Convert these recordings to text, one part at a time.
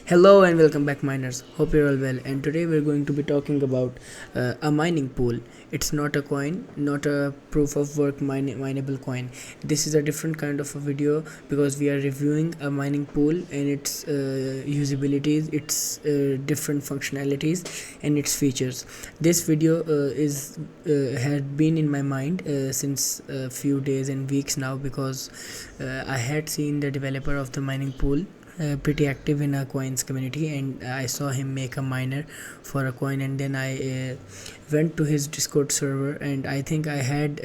Hello and welcome back, miners. Hope you're all well. And today we're going to be talking about a mining pool. It's not a coin, not a proof of work mineable coin. This is a different kind of a video because we are reviewing a mining pool and its usabilities, its different functionalities, and its features. This video had been in my mind since a few days and weeks now because I had seen the developer of the mining pool pretty active in a coins community, and I saw him make a miner for a coin, and then I went to his Discord server, and I think I had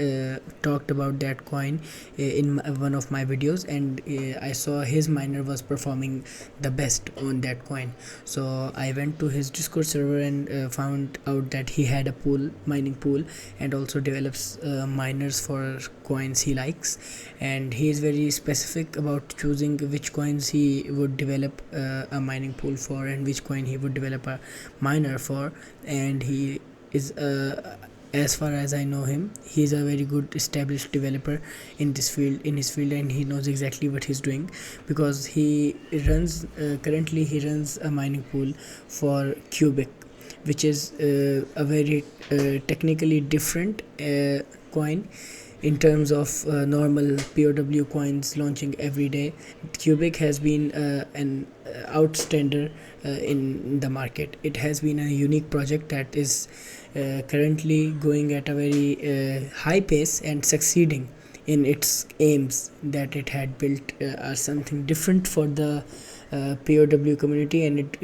talked about that coin in one of my videos, and I saw his miner was performing the best on that coin. So I went to his Discord server and found out that he had a mining pool, and also develops miners for coins he likes, and he is very specific about choosing which coins he would develop a mining pool for and which coin he would develop a miner for. And he is as far as I know him, he's a very good established developer in his field, and he knows exactly what he's doing because he runs currently he runs a mining pool for Qubic, which is a very technically different coin in terms of normal POW coins launching every day. Qubic has been an outstander in the market. It has been a unique project that is currently going at a very high pace and succeeding in its aims that it had built are something different for the POW community, and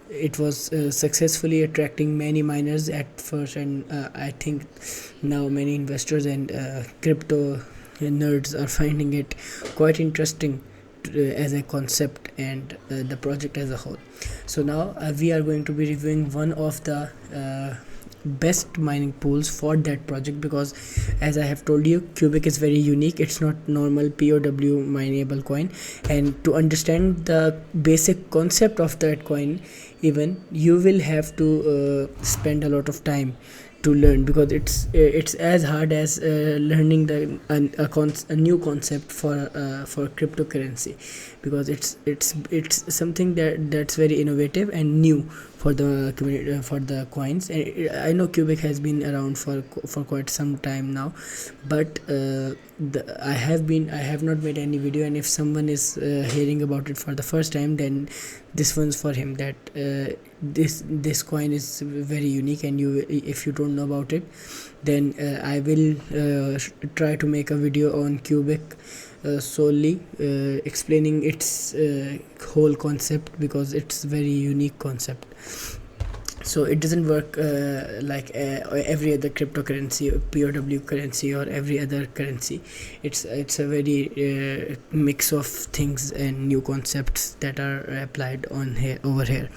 it was successfully attracting many miners at first, and I think now many investors and crypto nerds are finding it quite interesting as a concept and the project as a whole. So now we are going to be reviewing one of the best mining pools for that project because, as I have told you, Qubic is very unique. It's not normal POW mineable coin, and to understand the basic concept of that coin, even you will have to spend a lot of time to learn, because it's as hard as learning a new concept for cryptocurrency, because it's something that's very innovative and new for the community, for the coins. And I know Qubic has been around for quite some time now, but I have not made any video, and if someone is hearing about it for the first time, then this one's for him. That this coin is very unique, and if you don't know about it, then I will try to make a video on Qubic solely explaining its whole concept, because it's very unique concept. So it doesn't work like every other cryptocurrency or POW currency or every other currency. It's a very mix of things and new concepts that are applied on over here.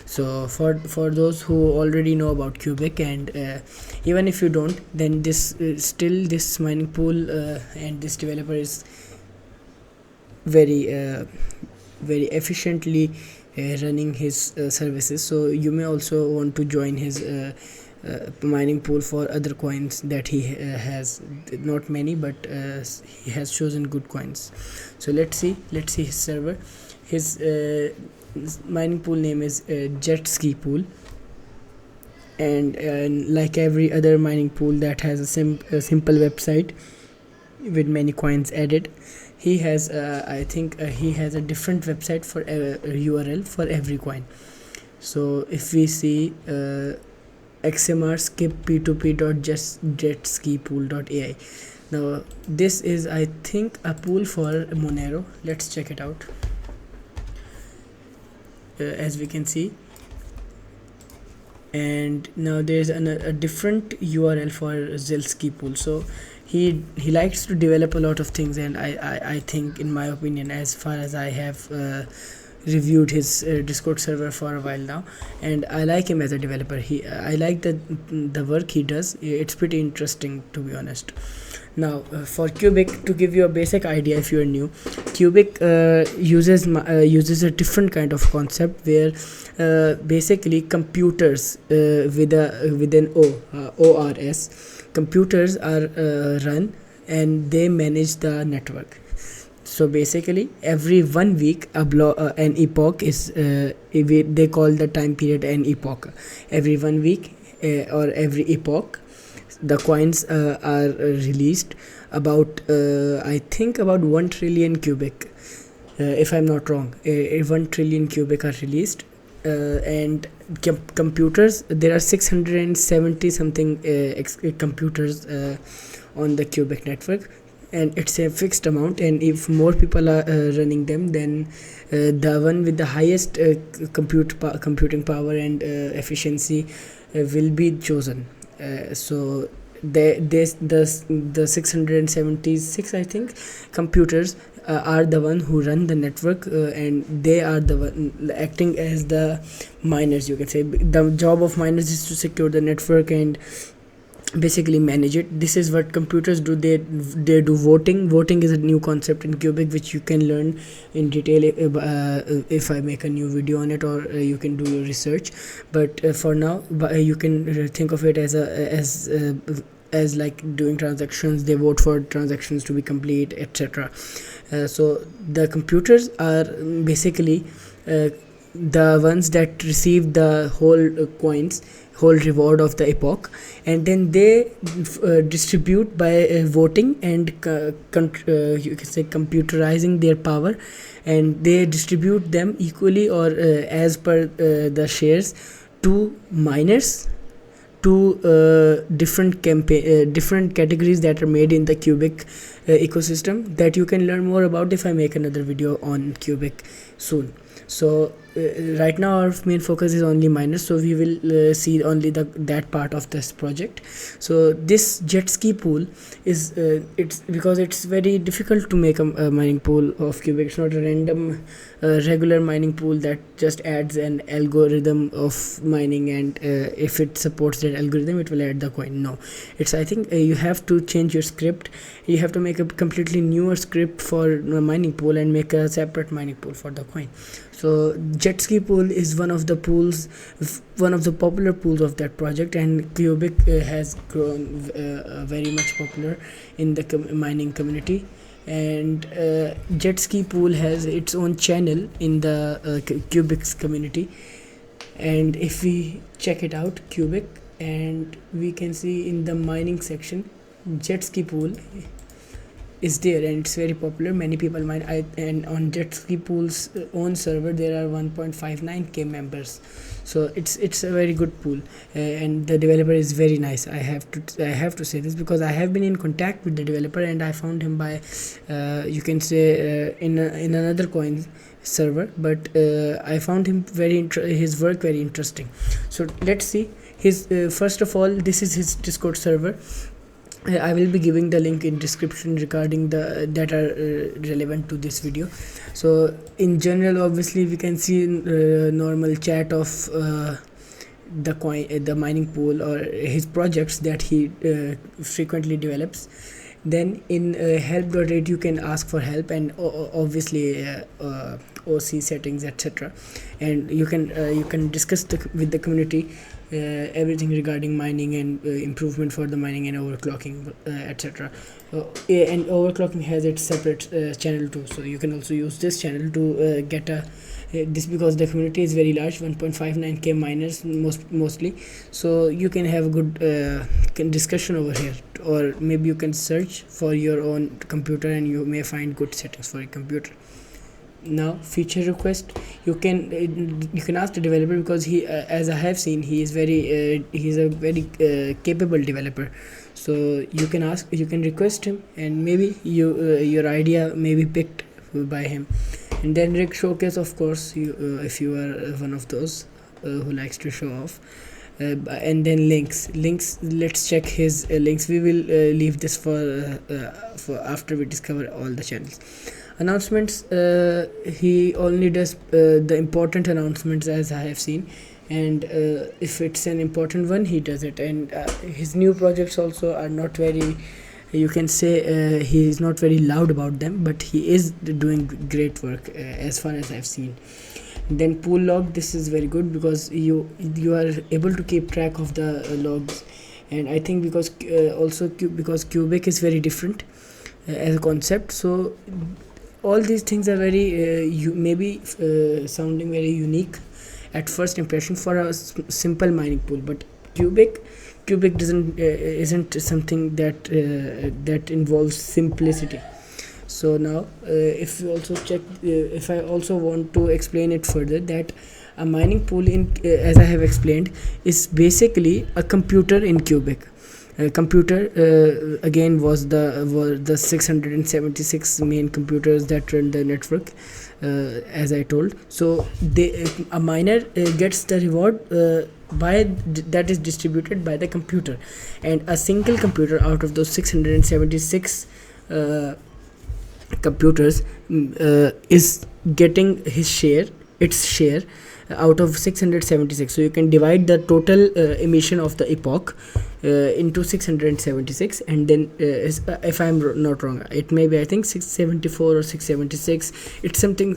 So for those who already know about Qubic, and even if you don't, then this mining pool and this developer is very efficiently running his services. So you may also want to join his mining pool for other coins that he has. Not many, but he has chosen good coins. So let's see his server. His mining pool name is Jetski Pool, and like every other mining pool that has a simple website with many coins added, he has I think he has a different website for URL for every coin. So if we see XMRskip p2p.jetskipool.ai, now this is, I think, a pool for Monero. Let's check it out. As we can see, and now there's a different URL for Xelisski pool. So he likes to develop a lot of things, and I think, in my opinion, as far as I have reviewed his Discord server for a while now, and I like him as a developer. I like the work he does. It's pretty interesting, to be honest. Now for Qubic, to give you a basic idea if you are new, Qubic uses a different kind of concept where basically computers with an ORS computers are run, and they manage the network. So basically every 1 week an epoch is they call the time period an epoch. Every 1 week or every epoch the coins are released. About I think about 1 trillion cubic, if I'm not wrong. 1 trillion cubic are released, and computers, there are 670 something computers on the Qubic network, and it's a fixed amount, and if more people are running them, then the one with the highest computing power and efficiency will be chosen. So the 676 I think computers are the one who run the network, and they are the one acting as the miners, you can say. The job of miners is to secure the network and basically manage it. This is what computers do. They do voting is a new concept in Qubic, which you can learn in detail if I make a new video on it, or you can do your research. But for now, you can think of it as like doing transactions. They vote for transactions to be complete, etc. So the computers are basically the ones that receive the whole reward of the epoch, and then they distribute by voting and you can say computerizing their power, and they distribute them equally or as per the shares to miners, to different categories that are made in the Qubic ecosystem, that you can learn more about if I make another video on Qubic soon. So right now our main focus is only miners, so we will see only that part of this project. So this Jetski pool is it's because it's very difficult to make a mining pool of Qubic. It's not a random regular mining pool that just adds an algorithm of mining, and if it supports that algorithm it will add the coin. No, it's, I think you have to change your script. You have to make a completely newer script for a mining pool and make a separate mining pool for the coin. So Jetski pool is one of the popular pools of that project, and Qubic has grown very much popular in the mining community. And Jetski pool has its own channel in the Qubic community, and if we check it out, Qubic, and we can see in the mining section Jetski pool is there, and it's very popular. Many people mine. And on Jetski pool's own server there are 1.59k members, so it's a very good pool, and the developer is very nice. I have to say this because I have been in contact with the developer, and I found him by you can say in another coin server, but I found him his work very interesting. So let's see his first of all, this is his Discord server. I will be giving the link in description regarding the that are relevant to this video. So in general, obviously we can see normal chat of the mining pool or his projects that he frequently develops. Then in help.it you can ask for help, and obviously OC settings, etc. And you can discuss with the community everything regarding mining and improvement for the mining and overclocking, etc. And overclocking has its separate channel too, so you can also use this channel to get this, because the community is very large, 1.59k miners mostly, so you can have a good discussion over here, or maybe you can search for your own computer and you may find good settings for your computer. Now feature request, you can ask the developer, because he as I have seen, he's a very capable developer. So you can request him, and maybe your idea may be picked by him. And then rig showcase, of course, if you are one of those who likes to show off. And then links, let's check his links. We will leave this for after we discover all the channels. Announcements, he only does the important announcements, as I have seen, and if it's an important one, he does it. And his new projects also are not very, you can say he is not very loud about them, but he is doing great work as far as I've seen. Then pool log, this is very good because you are able to keep track of the logs. And I think because Qubic is very different as a concept, so all these things are very maybe sounding very unique at first impression for a simple mining pool, but Qubic doesn't isn't something that involves simplicity. So now if you also check if I also want to explain it further, that a mining pool in as I have explained is basically a computer in Qubic. Computer again was the 676 main computers that run the network, as I told. So a miner gets the reward that is distributed by the computer, and a single computer out of those 676 computers is getting its share out of 676. So you can divide the total emission of the epoch into 676, and then if I'm not wrong, it may be, I think, 674 or 676. It's something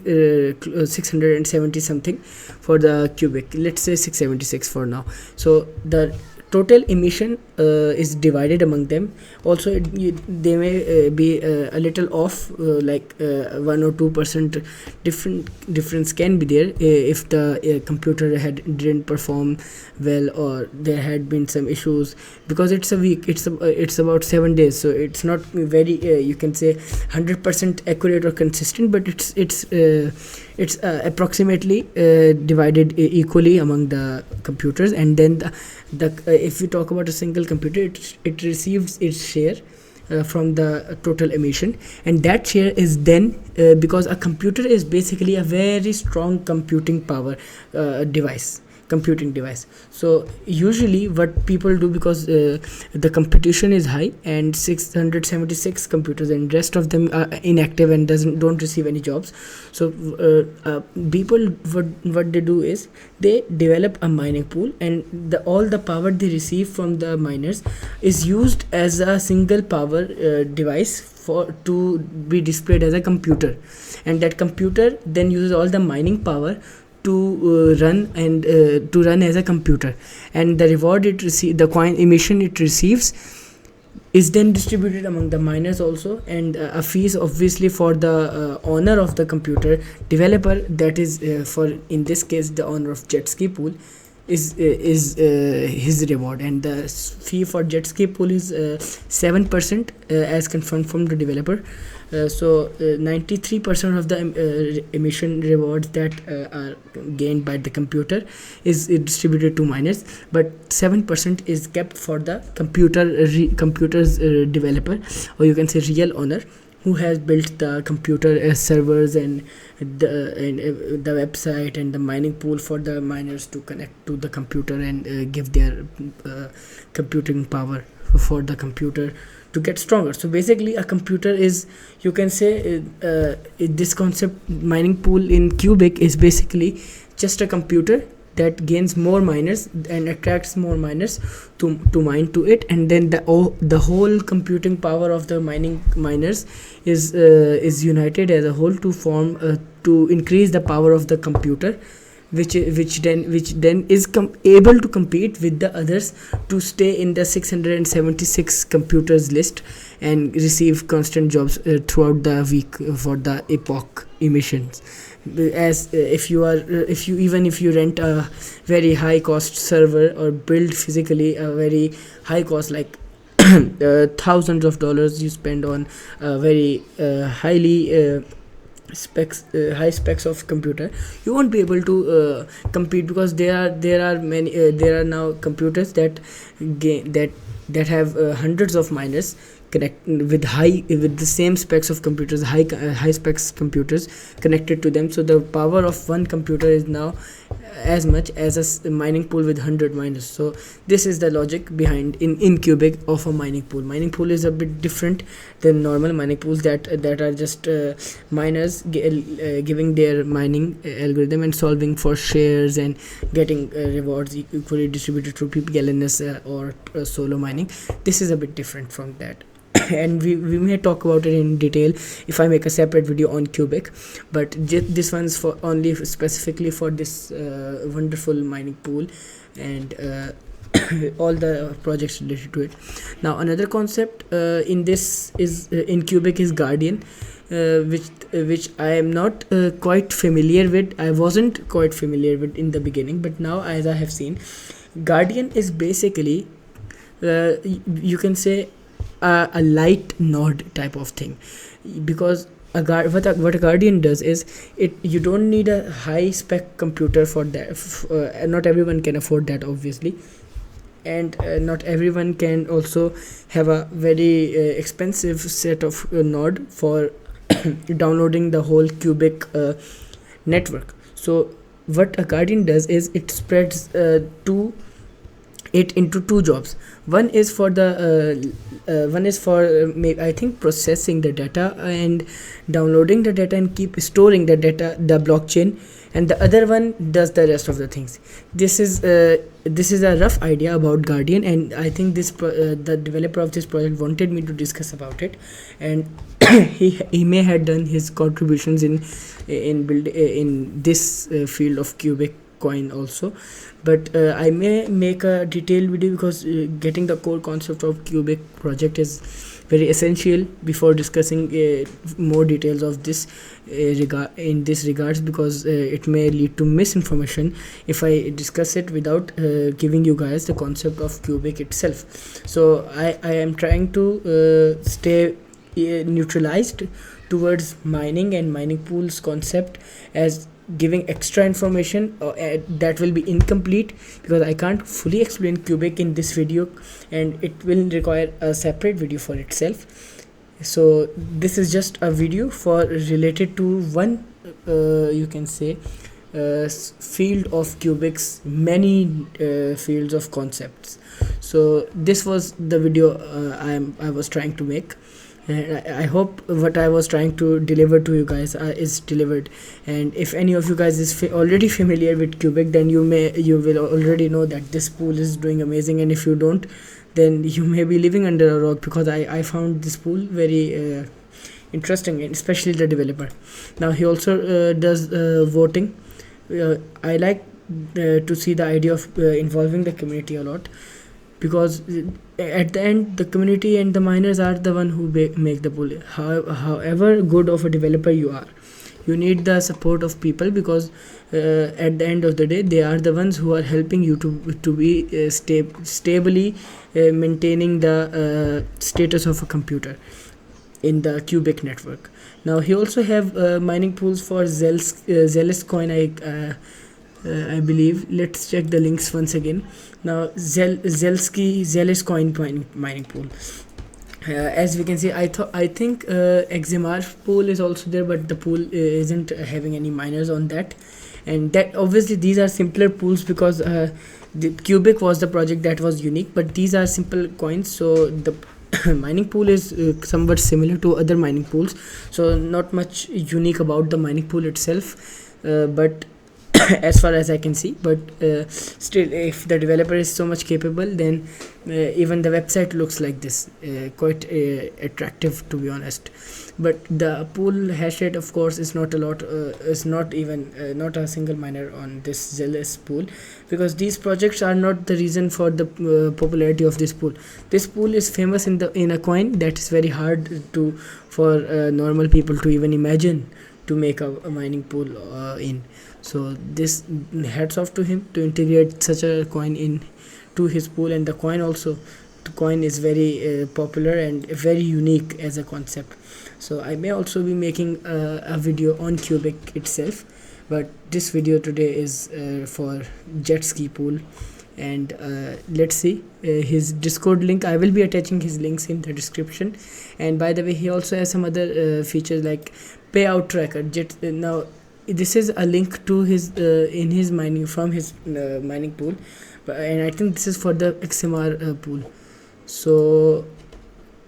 670 something for the Qubic. Let's say 676 for now. So the total emission is divided among them. Also they may be a little off, like 1 or 2% difference can be there if the computer didn't perform well, or there had been some issues, because it's a week, it's about 7 days, so it's not very you can say 100% accurate or consistent, but it's approximately divided equally among the computers. And then if we talk about a single computer, it receives its share from the total emission, and that share is then because a computer is basically a very strong computing device. So usually what people do, because the competition is high and 676 computers and rest of them are inactive and don't receive any jobs, so people what they do is they develop a mining pool, and all the power they receive from the miners is used as a single power device to be displayed as a computer, and that computer then uses all the mining power to run as a computer, and the reward the coin emission it receives is then distributed among the miners also, and a fees obviously for the owner of the computer developer, that is for in this case the owner of Jetski Pool is his reward, and the fee for Jetski Pool is 7% as confirmed from the developer. So 93% of the emission rewards that are gained by the computer is distributed to miners, but 7% is kept for the computer's developer, or you can say real owner, who has built the computer servers and the website and the mining pool for the miners to connect to the computer and give their computing power for the computer to get stronger. So basically a computer is, you can say this concept mining pool in Qubic is basically just a computer that gains more miners and attracts more miners to mine to it, and then the whole computing power of the miners is united as a whole to form to increase the power of the computer, which then is able to compete with the others to stay in the 676 computers list and receive constant jobs throughout the week for the epoch emissions. As if you rent a very high cost server or build physically a very high cost, like thousands of dollars you spend on a very high specs of computer, you won't be able to compete, because there are now computers that have hundreds of miners connect with the same specs of computers, high specs computers connected to them. So the power of one computer is now as much as a mining pool with 100 miners. So this is the logic behind in Qubic of a mining pool. Mining pool is a bit different than normal mining pools that are just miners giving their mining algorithm and solving for shares and getting rewards equally distributed through PPLNS or solo mining. This is a bit different from that. And we may talk about it in detail if I make a separate video on Qubic, but this one's for only specifically for this wonderful mining pool and all the projects related to it. Now another concept in this is in Qubic is Guardian. which I am not quite familiar with. I wasn't quite familiar with in the beginning, but now as I have seen, Guardian is basically you can say a light node type of thing, because what a Guardian does is, you don't need a high spec computer for that. Not everyone can afford that, obviously, and not everyone can also have a very expensive set of node for downloading the whole Qubic network. So what a Guardian does is, it spreads it into two jobs. One is for I think processing the data and downloading the data and keep storing the data, the blockchain, and the other one does the rest of the things. This is a rough idea about Guardian, and I think the developer of this project wanted me to discuss about it, and he may have done his contributions in this field of Qubic coin also, but I may make a detailed video, because getting the core concept of Qubic project is very essential before discussing more details of this in this regards, because it may lead to misinformation if I discuss it without giving you guys the concept of Qubic itself. So I am trying to stay neutralized towards mining and mining pools concept, as giving extra information that will be incomplete, because I can't fully explain Qubic in this video, and it will require a separate video for itself. So this is just a video for related to one you can say field of Qubic's many fields of concepts. So this was the video I was trying to make. I hope what I was trying to deliver to you guys is delivered, and if any of you guys is already familiar with Qubic, then you will already know that this pool is doing amazing, and if you don't, then you may be living under a rock, because I found this pool very interesting, and especially the developer. Now he also does voting. I like to see the idea of involving the community a lot, because at the end the community and the miners are the one who make the pool. However good of a developer you are, you need the support of people, because at the end of the day they are the ones who are helping you to be stably maintaining the status of a computer in the Qubic network. Now he also have mining pools for Xelis coin, I believe. Let's check the links once again. Now Xelis coin mining pool. As we can see, I think XMR pool is also there, but the pool isn't having any miners on that, and that obviously these are simpler pools, because the Qubic was the project that was unique, but these are simple coins, so the mining pool is somewhat similar to other mining pools, so not much unique about the mining pool itself, but as far as I can see. But still, if the developer is so much capable, then even the website looks like this, quite attractive, to be honest. But the pool hash rate, of course, is not a lot, is not even not a single miner on this Xelis pool, because these projects are not the reason for the popularity of this pool. This pool is famous in a coin that is very hard for normal people to even imagine to make a mining pool in. So this, hats off to him to integrate such a coin in to his pool, and the coin is very popular and very unique as a concept. So I may also be making a video on Qubic itself, but this video today is for Jetski Pool, and let's see his Discord link. I will be attaching his links in the description, and by the way, he also has some other features like payout tracker. Now this is a link to his in his mining, from his mining pool, and I think this is for the XMR pool. So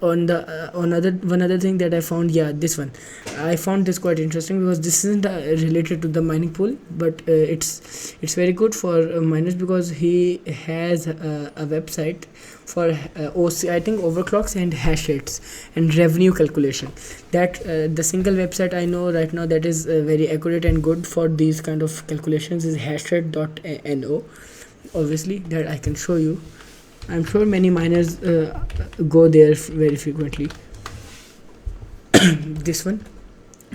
on the one other thing that I found, this one I found this quite interesting, because this isn't related to the mining pool, but it's very good for miners, because he has a website for OC, I think, overclocks and hash rates and revenue calculation. That the single website I know right now that is very accurate and good for these kind of calculations is hashrate.no. obviously, that I can show you. I'm sure many miners go there very frequently. This one,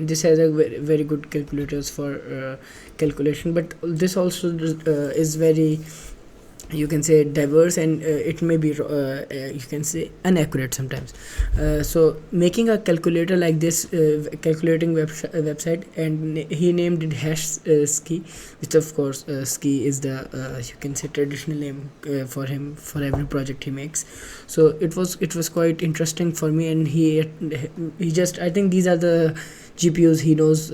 This has a very good calculators for calculation, but this also is very, you can say, diverse, and it may be you can say inaccurate sometimes. So making a calculator like this, calculating website, and he named it Hashski, which of course ski is the you can say traditional name for him for every project he makes. So it was quite interesting for me, and he just, I think these are the GPUs he knows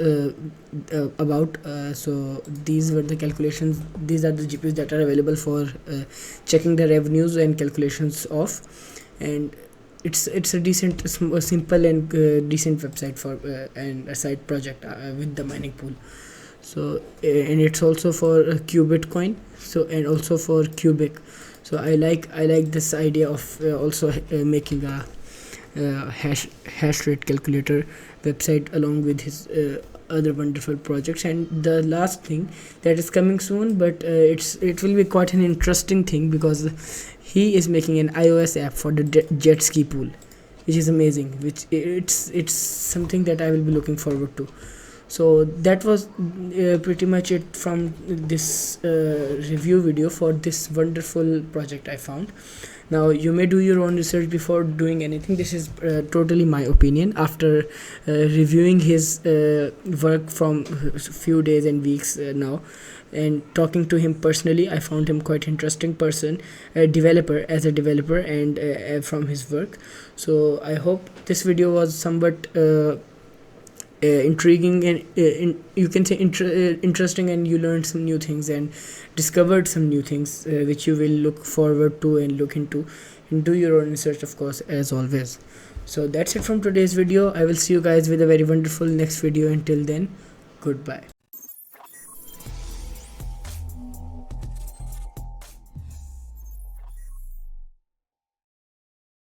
about. So these were the calculations, these are the GPUs that are available for checking the revenues and calculations of, and it's a decent, simple and decent website for and a side project with the mining pool. So and it's also for Qubic coin, so, and also for Qubic. So I like this idea of also making a hash rate calculator website along with his other wonderful projects. And the last thing that is coming soon, but it will be quite an interesting thing, because he is making an iOS app for the Jetski Pool, which is amazing, which it's something that I will be looking forward to. So that was pretty much it from this review video for this wonderful project I found. Now you may do your own research before doing anything. This is totally my opinion after reviewing his work from a few days and weeks now, and talking to him personally. I found him quite interesting person, a developer, and from his work. So I hope this video was somewhat intriguing and you can say interesting, and you learned some new things and discovered some new things which you will look forward to and look into, and do your own research, of course, as always. So that's it from today's video. I will see you guys with a very wonderful next video. Until then, goodbye.